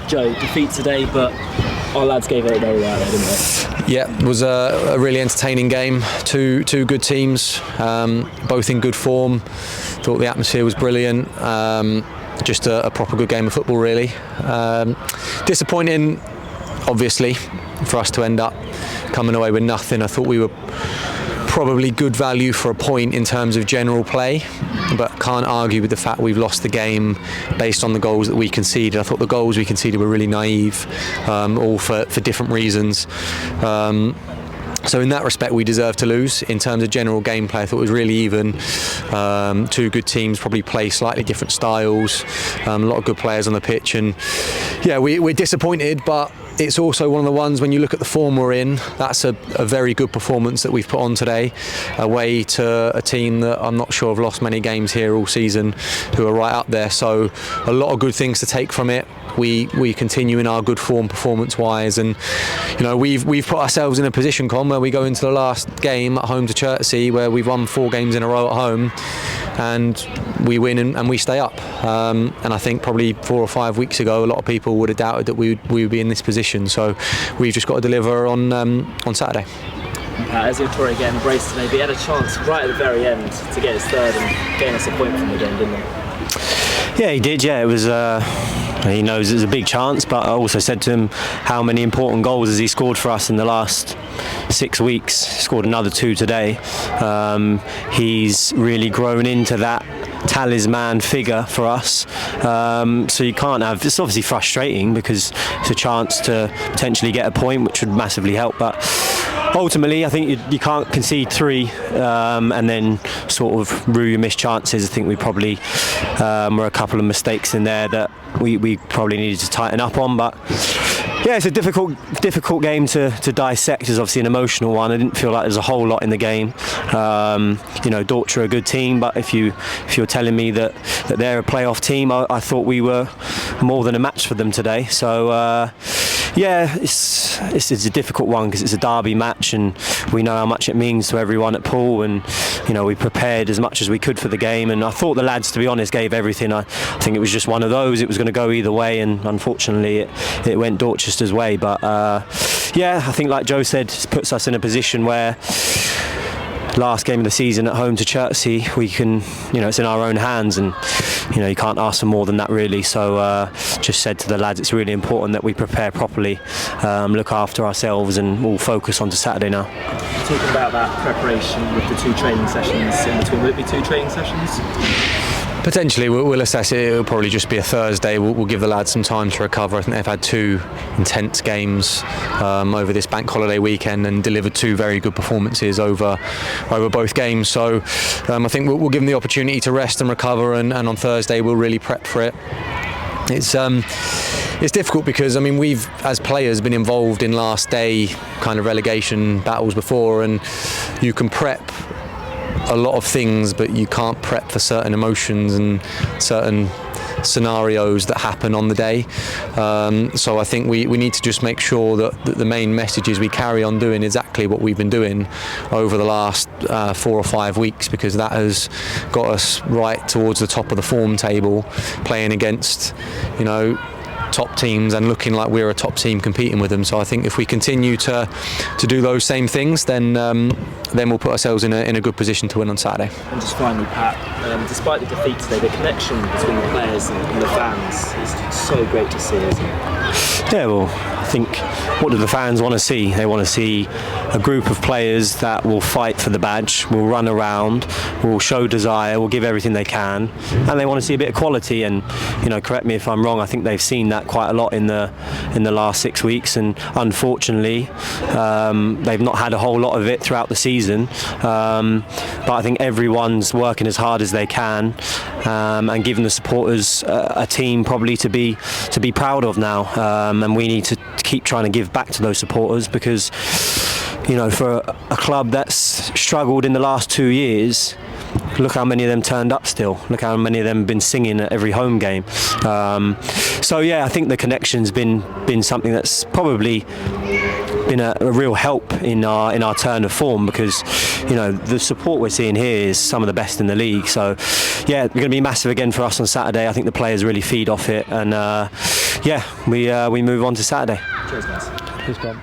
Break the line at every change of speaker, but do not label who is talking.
Joe, defeat today, but our lads gave it their all out there, didn't they?
Yeah, it was a really entertaining game. Two good teams, both in good form. Thought the atmosphere was brilliant. Just a proper good game of football, really. Disappointing, obviously, for us to end up coming away with nothing. I thought we were probably good value for a point in terms of general play, but can't argue with the fact we've lost the game based on the goals that we conceded. I thought the goals we conceded were really naive, all for different reasons. So in that respect, we deserve to lose. In terms of general gameplay, I thought it was really even. Two good teams probably play slightly different styles. A lot of good players on the pitch, and yeah, we're disappointed, but it's also one of the ones, when you look at the form we're in, that's a very good performance that we've put on today, away to a team that I'm not sure have lost many games here all season, who are right up there. So a lot of good things to take from it. We continue in our good form performance-wise, and you know we've put ourselves in a position, Con, where we go into the last game at home to Chertsey, where we've won 4 games in a row at home, and we win and we stay up. And I think probably 4 or 5 weeks ago, a lot of people would have doubted that we would be in this position. So we've just got to deliver on Saturday.
As Torre getting embraced today, but he had a chance right at the very end to get his third and gain us a point from the game, didn't he?
Yeah, he did. Yeah, it was. He knows it was a big chance, but I also said to him how many important goals has he scored for us in the last 6 weeks. He scored another 2 today. He's really grown into that talisman figure for us. So you can't have. It's obviously frustrating because it's a chance to potentially get a point, which would massively help, but ultimately, I think you can't concede 3 and then sort of rue your missed chances. I think we probably were a couple of mistakes in there that we probably needed to tighten up on. But yeah, it's a difficult game to dissect. It's obviously an emotional one. I didn't feel like there's a whole lot in the game. Dorchester are a good team, but if you're telling me that they're a playoff team, I thought we were more than a match for them today. So. Yeah, it's a difficult one because it's a derby match, and we know how much it means to everyone at Poole, and we prepared as much as we could for the game, and I thought the lads, to be honest, gave everything. I think it was just one of those. It was going to go either way, and unfortunately it went Dorchester's way. But yeah, I think like Joe said, it puts us in a position where last game of the season at home to Chertsey, we can, it's in our own hands, and you can't ask for more than that, really. So just said to the lads, it's really important that we prepare properly, look after ourselves, and we'll focus on to Saturday now.
Talking about that preparation with the 2 training sessions in between, will it be 2 training sessions?
Potentially, we'll assess it. It'll probably just be a Thursday. We'll give the lads some time to recover. I think they've had 2 intense games over this bank holiday weekend and delivered 2 very good performances over both games. So I think we'll give them the opportunity to rest and recover, and on Thursday we'll really prep for it. It's difficult because we've, as players, been involved in last day kind of relegation battles before, and you can prep a lot of things, but you can't prep for certain emotions and certain scenarios that happen on the day. So I think we need to just make sure that the main message is we carry on doing exactly what we've been doing over the last 4 or 5 weeks, because that has got us right towards the top of the form table, playing against top teams and looking like we're a top team competing with them. So I think if we continue to do those same things, then we'll put ourselves in a good position to win on Saturday.
And just finally, Pat, despite the defeat today, the connection between the players and the fans is so great to see, isn't it?
Yeah, well, I think, what do the fans want to see? They want to see a group of players that will fight for the badge, will run around, will show desire, will give everything they can, and they want to see a bit of quality. And correct me if I'm wrong, I think they've seen that quite a lot in the last 6 weeks, and unfortunately they've not had a whole lot of it throughout the season. But I think everyone's working as hard as they can, and giving the supporters a team probably to be proud of now. And we need to keep trying to give back to those supporters, because for a club that's struggled in the last 2 years, look how many of them turned up still. Look how many of them have been singing at every home game. So yeah, I think the connection's been something that's probably been a real help in our turn of form, because the support we're seeing here is some of the best in the league. So yeah, it's going to be massive again for us on Saturday. I think the players really feed off it, and we move on to Saturday.
Cheers, guys.
Cheers, Bob.